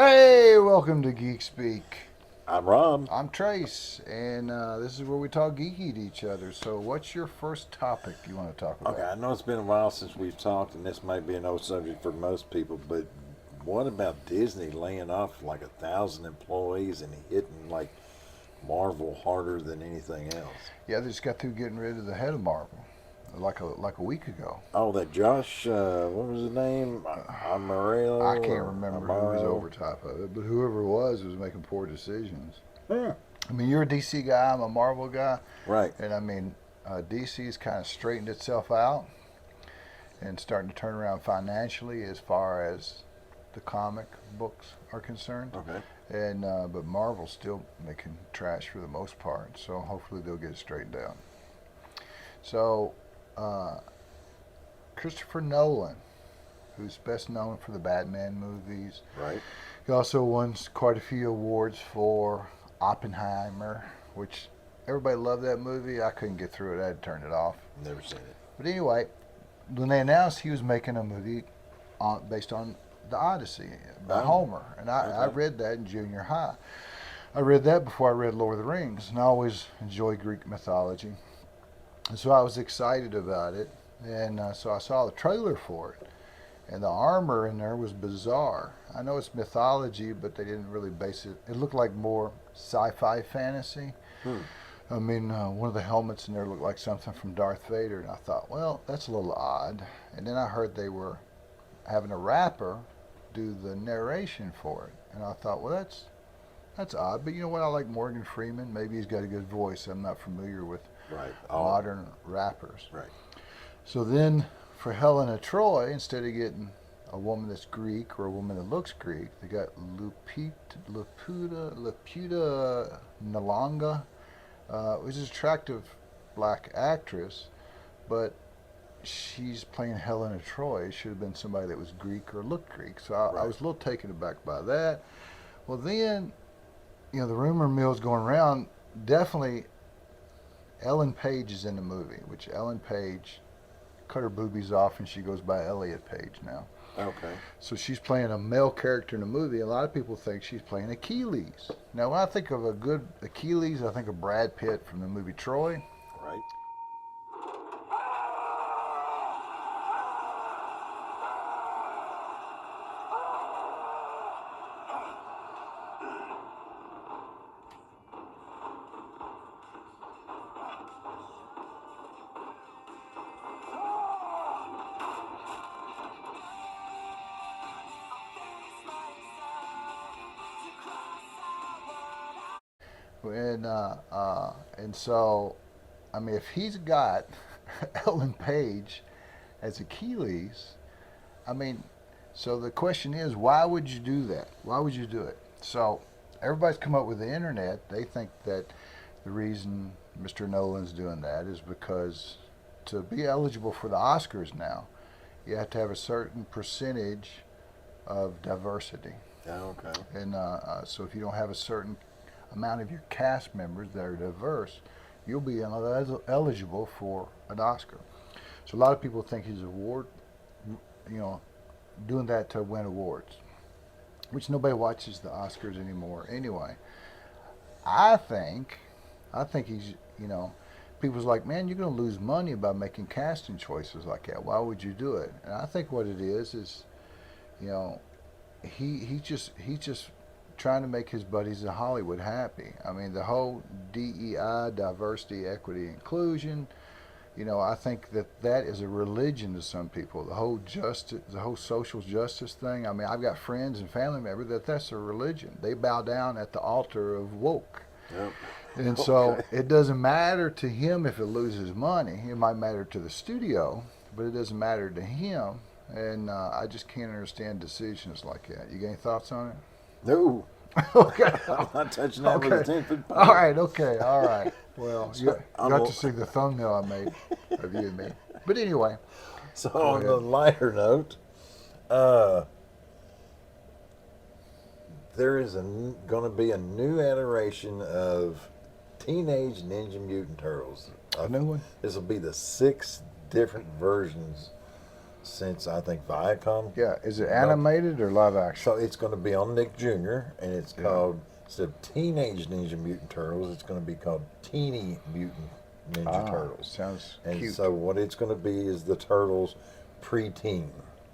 Hey, welcome to Geek Speak. I'm Rob. I'm Trace, and this is where we talk geeky to each other. So, what's your first topic you want to talk Okay, about? I know it's been a while since we've talked, and this might be an old subject for most people, but what about Disney laying off like 1,000 employees and hitting like Marvel harder than anything else? Yeah, they just got through getting rid of the head of Marvel, like a week ago. Oh, that Josh, what was his name? Amarillo I can't or remember who was Amaro? over top of it, but whoever it was making poor decisions. Yeah. I mean, you're a DC guy, I'm a Marvel guy, Right. and I mean, DC's kind of straightened itself out and starting to turn around financially as far as the comic books are concerned. Okay. And but Marvel's still making trash for the most part, so hopefully they'll get it straightened out. So uh, Christopher Nolan, who's best known for the Batman movies, Right. he also won quite a few awards for Oppenheimer, which everybody loved that movie. I couldn't get through it; I had to turn it off. Never seen it. But anyway, when they announced he was making a movie based on the Odyssey by Oh, Homer, and I okay. read that in junior high. I read that before I read Lord of the Rings, and I always enjoy Greek mythology. And so I was excited about it, and so I saw the trailer for it, and the armor in there was bizarre. I know it's mythology, but they didn't really base it. It looked like more sci-fi fantasy. Hmm. I mean, one of the helmets in there looked like something from Darth Vader, and I thought, well, that's a little odd. And then I heard they were having a rapper do the narration for it, and I thought, well, that's odd. But you know what? I like Morgan Freeman. Maybe he's got a good voice. I'm not familiar with Right. Oh, modern rappers. right. So then, for Helena Troy, instead of getting a woman that's Greek or a woman that looks Greek, they got Laputa Nalanga, which is an attractive black actress, but she's playing Helena Troy. It should have been somebody that was Greek or looked Greek. So I Right. was a little taken aback by that. Well, then, the rumor mill's going around. Definitely, Ellen Page is in the movie, which Ellen Page cut her boobies off and she goes by Elliot Page now. Okay. So she's playing a male character in the movie. A lot of people think she's playing Achilles. Now, when I think of a good Achilles, I think of Brad Pitt from the movie Troy. Right. And so, I mean, if he's got Ellen Page as Achilles, I mean, so the question is, why would you do that? Why would you do it? So everybody's come up with the internet. They think that the reason Mr. Nolan's doing that is because to be eligible for the Oscars now, you have to have a certain percentage of diversity. Okay. And so if you don't have a certain amount of your cast members that are diverse, you'll be eligible for an Oscar. So a lot of people think he's you know, doing that to win awards, which nobody watches the Oscars anymore anyway. I think, I think he's, people's like, man, you're going to lose money by making casting choices like that. Why would you do it? And I think what it is, you know, he's just trying to make his buddies in Hollywood happy. I mean, the whole DEI, diversity, equity, inclusion. I think that is a religion to some people. The whole justice, the whole social justice thing. I mean, I've got friends and family members that's a religion. They bow down at the altar of woke. Yep. And so Okay. it doesn't matter to him if it loses money. It might matter to the studio, but it doesn't matter to him. And I just can't understand decisions like that. You got any thoughts on No. it? Okay. I'm not touching that with a Okay. 10-foot pole. All right. Okay. All right. Well, you I'm got a- to see the thumbnail I made of you and me. But anyway, So go on the ahead. lighter note, uh, there is going to be a new iteration of Teenage Ninja Mutant Turtles. A new one? This will be the 6 different versions. since I think Viacom. Yeah, is it animated or live action? So it's going to be on Nick Jr. and it's Yeah. called, instead of Teenage Ninja Mutant Turtles, it's going to be called Teeny Mutant Ninja Turtles. Sounds And cute. so what it's going to be is the Turtles pre-teen.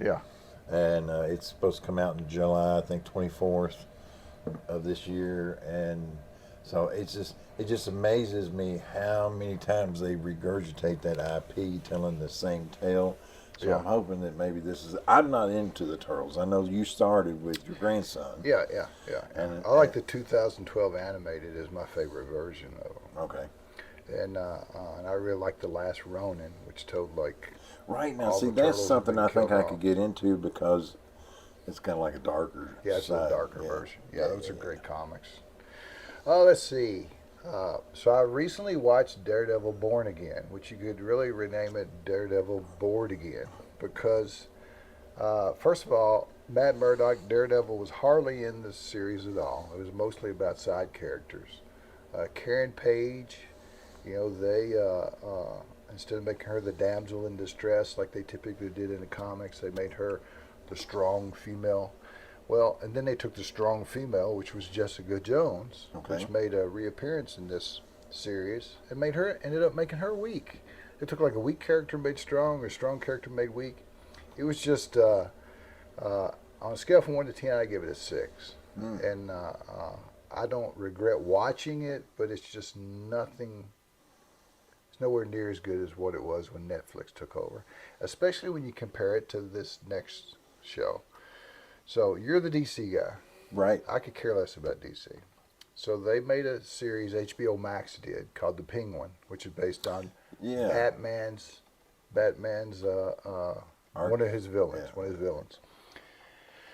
Yeah. And it's supposed to come out in July, I think 24th of this year. And so it just amazes me how many times they regurgitate that IP telling the same tale. So Yeah. I'm hoping that maybe this is. I'm not into the Turtles. I know you started with your grandson. Yeah. And I like the 2012 animated is my favorite version of them. Okay. And I really like the last Ronin, which told like. Right now, all see, the that's turtles something have I been think I killed could off. get into because it's kind of like a darker. Yeah, it's a side. darker Yeah. version. Yeah, those are great comics. Oh, let's see. So I recently watched Daredevil Born Again, which you could really rename it Daredevil Bored Again, because first of all, Matt Murdock, Daredevil, was hardly in the series at all. It was mostly about side characters. Karen Page, they instead of making her the damsel in distress like they typically did in the comics, they made her the strong female. Well, and then they took the strong female, which was Jessica Jones, which made a reappearance in this series, and ended up making her weak. It took like a weak character made strong, or a strong character made weak. It was just on a scale from 1 to 10, I give it a 6. And I don't regret watching it, but it's just nothing. It's nowhere near as good as what it was when Netflix took over, especially when you compare it to this next show. So you're the DC guy. Right. I could care less about DC. So they made a series, HBO Max did, called The Penguin, which is based on Batman's one of his villains.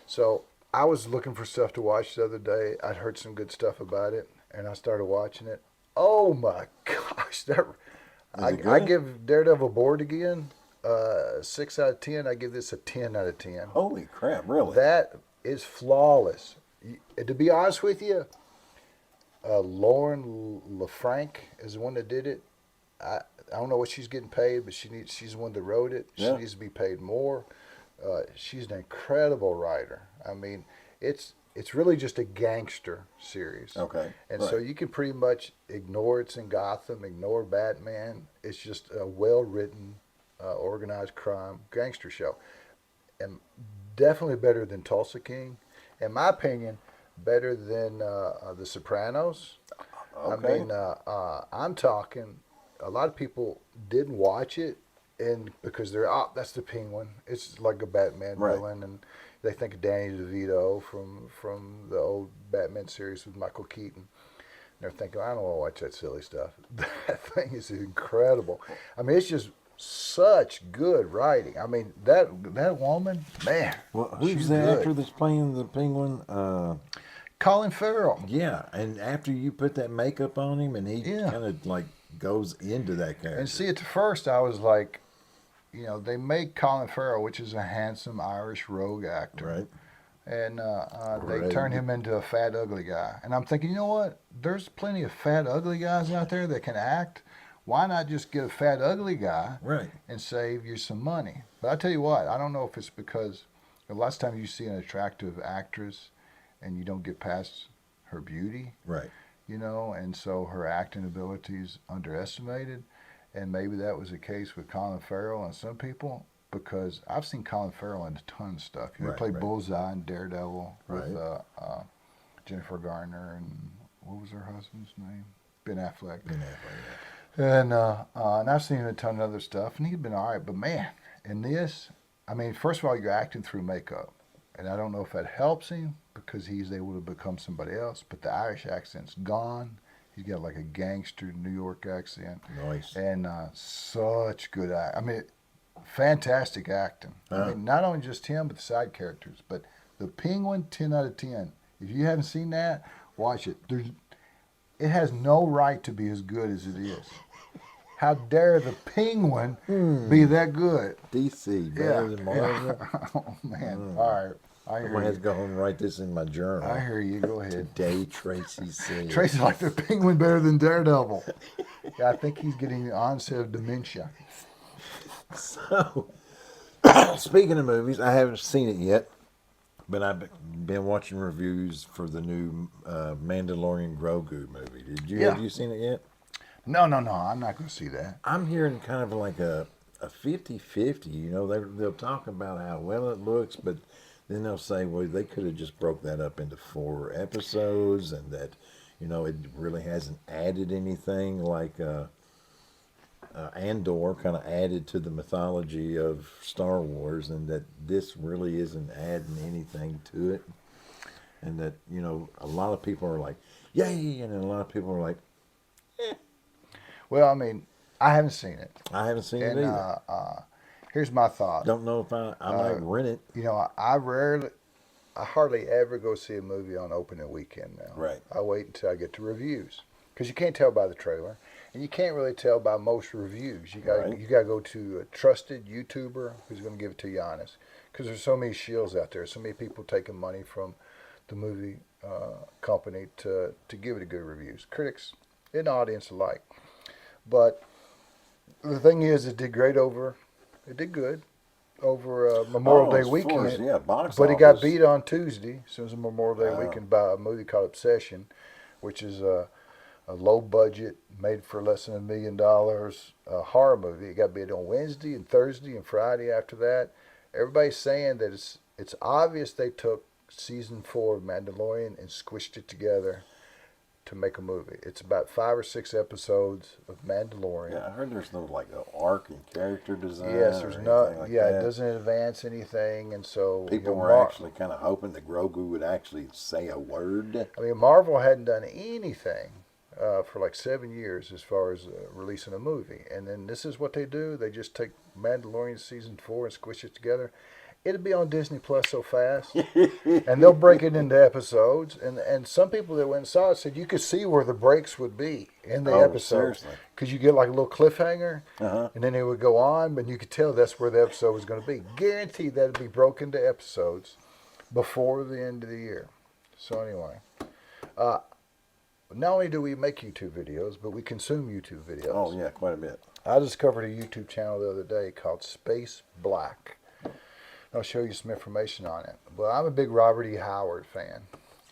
So I was looking for stuff to watch the other day. I'd heard some good stuff about it, and I started watching it. Oh my gosh! I give Daredevil Bored Again 6 out of 10. I give this a 10 out of 10. Holy crap! Really? That is flawless. To be honest with you, Lauren Lafranc is the one that did it. I don't know what she's getting paid, but she's the one that wrote it. She needs to be paid more. She's an incredible writer. I mean, it's really just a gangster series. Okay. And so you can pretty much ignore it's in Gotham, ignore Batman. It's just a well-written, organized crime gangster show. And definitely better than Tulsa King. In my opinion, better than The Sopranos. Okay. I mean, I'm talking, a lot of people didn't watch it and because that's the Penguin. It's like a Batman villain, and they think of Danny DeVito from the old Batman series with Michael Keaton. And they're thinking, I don't want to watch that silly stuff. That thing is incredible. I mean, it's just such good writing. I mean, that woman, man. Well, who's she's the good. actor that's playing the Penguin? Colin Farrell. Yeah, and after you put that makeup on him, and he Yeah. kind of like goes into that character. And see, at first I was like, they make Colin Farrell, which is a handsome Irish rogue actor. Right. And they turn him into a fat, ugly guy. And I'm thinking, you know what? There's plenty of fat, ugly guys out there that can act. Why not just get a fat, ugly guy and save you some money? But I tell you what, I don't know if it's because a lot of times you see an attractive actress and you don't get past her beauty. Right. And so her acting ability is underestimated. And maybe that was the case with Colin Farrell and some people, because I've seen Colin Farrell in a ton of stuff. He played Bullseye in Daredevil with Jennifer Garner and what was her husband's name? Ben Affleck. And I've seen him in a ton of other stuff, and he's been all right. But man, in this, I mean, first of all, you're acting through makeup. And I don't know if that helps him because he's able to become somebody else. But the Irish accent's gone. He's got like a gangster New York accent. Nice. And such good I mean, fantastic acting. I mean, not only just him, but the side characters. But the Penguin, 10 out of 10. If you haven't seen that, watch it. It has no right to be as good as it is. How dare the Penguin be that good? DC, better than Marvel. Oh, man. All right. I hear I'm going to have you. to go home and write this in my journal. I hear you. Go ahead. Today, Tracy said. Tracy liked the Penguin better than Daredevil. Yeah, I think he's getting the onset of dementia. So, Speaking of movies, I haven't seen it yet, but I've been watching reviews for the new Mandalorian Grogu movie. Yeah. Have you seen it yet? No, no, no. I'm not going to see that. I'm hearing kind of like a 50-50. You know, they'll talk about how well it looks, but then they'll say, well, they could have just broke that up into 4 episodes, and that, you know, it really hasn't added anything like Andor kind of added to the mythology of Star Wars, and that this really isn't adding anything to it. And that, you know, a lot of people are like, yay, and a lot of people are like, eh. Well, I mean, I haven't seen it. I haven't seen it And either. here's my thought. Don't know if I might rent it. You know, I hardly ever go see a movie on opening weekend now. Right. I wait until I get to reviews. Because you can't tell by the trailer. And you can't really tell by most reviews. You got Right. you got to go to a trusted YouTuber who's going to give it to you honest. Because there's so many shields out there. So many people taking money from the movie company to give it a good reviews. Critics and audience alike. But the thing is, it did good over Memorial Day as far weekend. as, yeah, box But it got office. beat on Tuesday, so it was a Memorial Day Wow. weekend, by a movie called Obsession, which is a low budget, made for less than $1 million horror movie. It got beat on Wednesday and Thursday and Friday after that. Everybody's saying that it's obvious they took season 4 of Mandalorian and squished it together to make a movie. It's about 5 or 6 episodes of Mandalorian. Yeah, I heard there's no like arc and character design. Yes, there's or no. anything like Yeah, that. it doesn't advance anything, and so People you know, were actually kind of hoping that Grogu would actually say a word. I mean, Marvel hadn't done anything for like 7 years as far as releasing a movie, and then this is what they do. They just take Mandalorian season 4 and squish it together. It'll be on Disney Plus so fast, and they'll break it into episodes. And some people that went and saw it said you could see where the breaks would be in the episode, seriously? because you get like a little cliffhanger, Uh-huh. and then it would go on, but you could tell that's where the episode was going to be. Guaranteed that it'd be broken into episodes before the end of the year. So anyway, not only do we make YouTube videos, but we consume YouTube videos. Oh yeah, quite a bit. I discovered a YouTube channel the other day called Space Black. I'll show you some information on it. Well, I'm a big Robert E. Howard fan,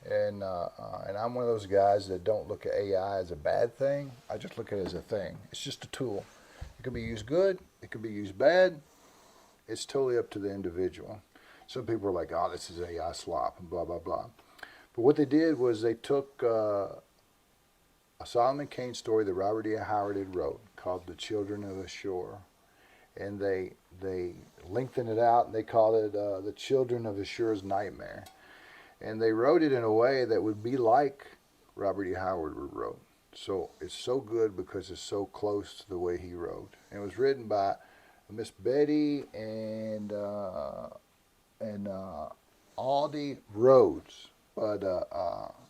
and I'm one of those guys that don't look at AI as a bad thing. I just look at it as a thing. It's just a tool. It can be used good. It can be used bad. It's totally up to the individual. Some people are like, "Oh, this is AI slop," and blah blah blah. But what they did was they took a Solomon Kane story that Robert E. Howard had wrote called "The Children of the Shore," and they lengthened it out and they called it "The Children of the Shore's Nightmare," and they wrote it in a way that would be like Robert E. Howard wrote. So it's so good because it's so close to the way he wrote. And it was written by Miss Betty and Aldi Rhodes, but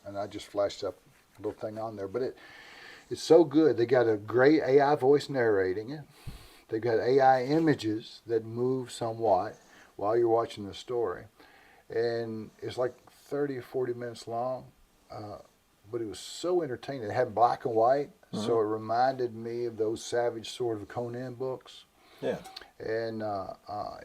and I just flashed up a little thing on there, but it's so good. They got a great AI voice narrating it. They got AI images that move somewhat while you're watching the story, and it's like 30 or 40 minutes long, but it was so entertaining. It had black and white, so it reminded me of those Savage Sword of Conan books. Yeah. And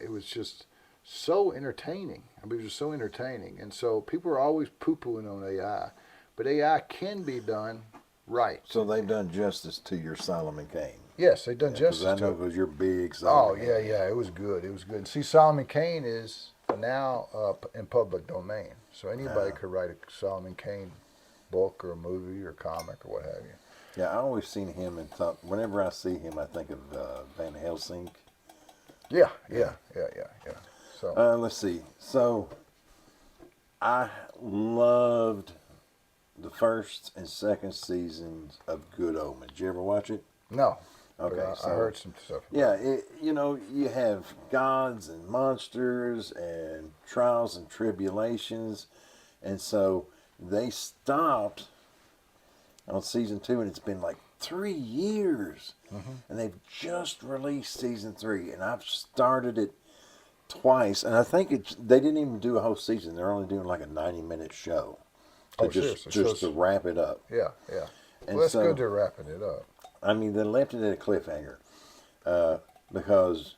it was just so entertaining. I mean, it was so entertaining. And so people are always poo-pooing on AI, but AI can be done right. So they've done justice to your Solomon Kane. Yes, they've done 'Cause justice I to know it. because you're big. Oh, Solomon yeah, Kane. yeah, it was good. It was good. And see, Solomon Kane is now in public domain. So anybody could write a Solomon Kane book or a movie or comic or what have you. Yeah, I always seen him and thought, whenever I see him, I think of Van Helsing. Yeah. So Let's see. So, I loved the first and second seasons of Good Omen. Did you ever watch it? no. Okay, But I so heard some stuff. yeah, you have gods and monsters and trials and tribulations, and so they stopped on season 2, and it's been like 3 years, and they've just released season 3, and I've started it twice, and I think they didn't even do a whole season. They're only doing like a 90-minute show to seriously? just So to wrap it up. Yeah. And Well, that's so- good they're wrapping it up. I mean, they left it at a cliffhanger because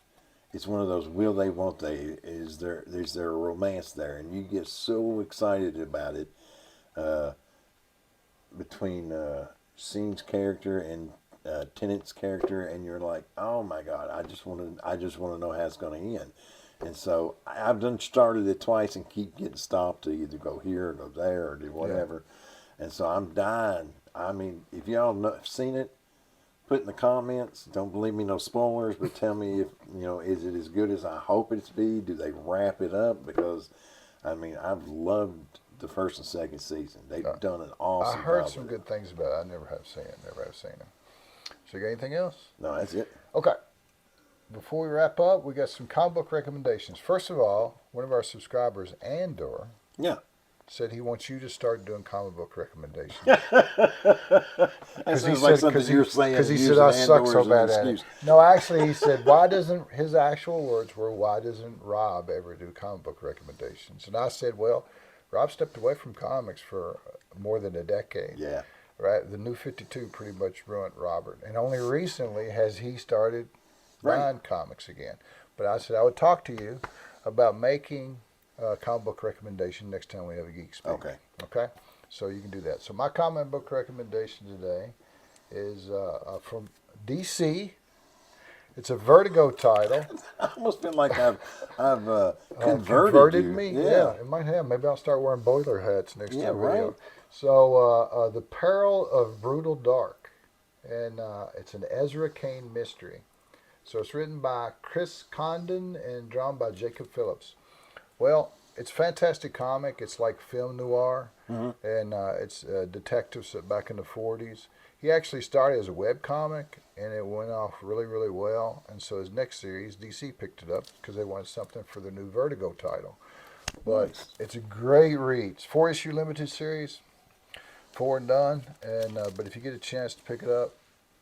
it's one of those will they, won't they? Is there a romance there? And you get so excited about it between Scene's character and Tennant's character, and you're like, oh my God, I just want to know how it's going to end. And so I've done started it twice and keep getting stopped to either go here or go there or do whatever. Yeah. And so I'm dying. I mean, if y'all have seen it, put in the comments. Don't believe me, no spoilers, but tell me if, is it as good as I hope it's be? Do they wrap it up? Because, I mean, I've loved the first and second season. They've done an awesome job. I heard some good things about it. I never have seen it. So you got anything else? No, that's it. Okay. Before we wrap up, we got some comic book recommendations. First of all, one of our subscribers, Andor, said he wants you to start doing comic book recommendations. That sounds like something you're saying. Because he said I suck so bad at it. No, actually, he said, his actual words were, why doesn't Rob ever do comic book recommendations? And I said, well, Rob stepped away from comics for more than a decade. Yeah. Right? The New 52 pretty much ruined Robert. And only recently has he started buying comics again. But I said I would talk to you about making a comic book recommendation next time we have a Geek Speak. Okay? So you can do that. So my comic book recommendation today is from DC. It's a Vertigo title. I almost feel like I've converted you. me. Yeah, it might have. Maybe I'll start wearing boiler hats next time. Right. So The Peril of Brutal Dark. And it's an Ezra Kane mystery. So it's written by Chris Condon and drawn by Jacob Phillips. Well, it's a fantastic comic. It's like film noir, and it's detectives back in the 40s. He actually started as a web comic, and it went off really, really well. And so his next series, DC picked it up because they wanted something for the new Vertigo title. But it's a great read. It's 4-issue limited series, 4 and done. And but if you get a chance to pick it up,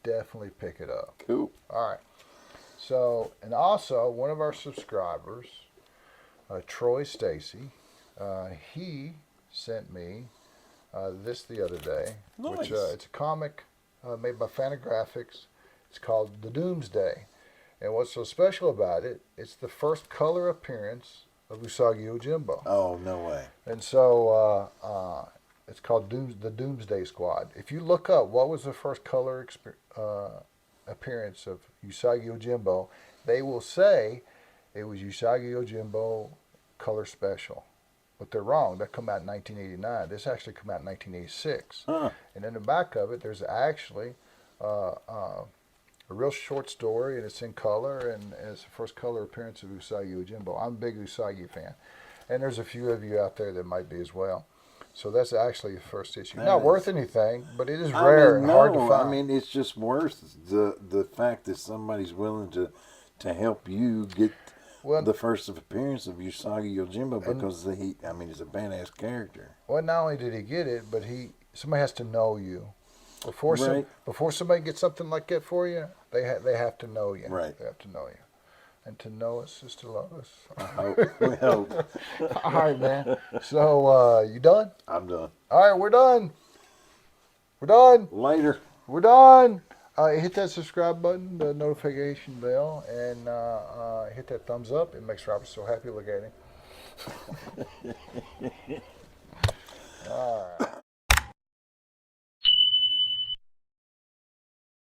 definitely pick it up. Cool. All right. So, and also one of our subscribers, Troy Stacy, he sent me this the other day. Nice. Which it's a comic made by Fantagraphics. It's called The Doomsday. And what's so special about it, it's the first color appearance of Usagi Yojimbo. Oh, no way. And so it's called the Doomsday Squad. If you look up what was the first color appearance of Usagi Yojimbo, they will say it was Usagi Yojimbo Color Special. But they're wrong. That come out in 1989. This actually come out in 1986. And in the back of it, there's actually a real short story, and it's in color, and it's the first color appearance of Usagi Yojimbo. I'm a big Usagi fan. And there's a few of you out there that might be as well. So that's actually the first issue. Not worth anything, but it is rare and hard to find. I mean, it's just worth the fact that somebody's willing to help you get the first appearance of Usagi Yojimbo because he's a badass character. Well, not only did he get it, but somebody has to know you. Before somebody gets something like that for you, they have to know you. Right. They have to know you. And to know us is to love us. We hope. All right, man. So, you done? I'm done. All right, we're done. We're done. Later. We're done. Hit that subscribe button, the notification bell, and hit that thumbs up. It makes Robert so happy. Look at him. All right.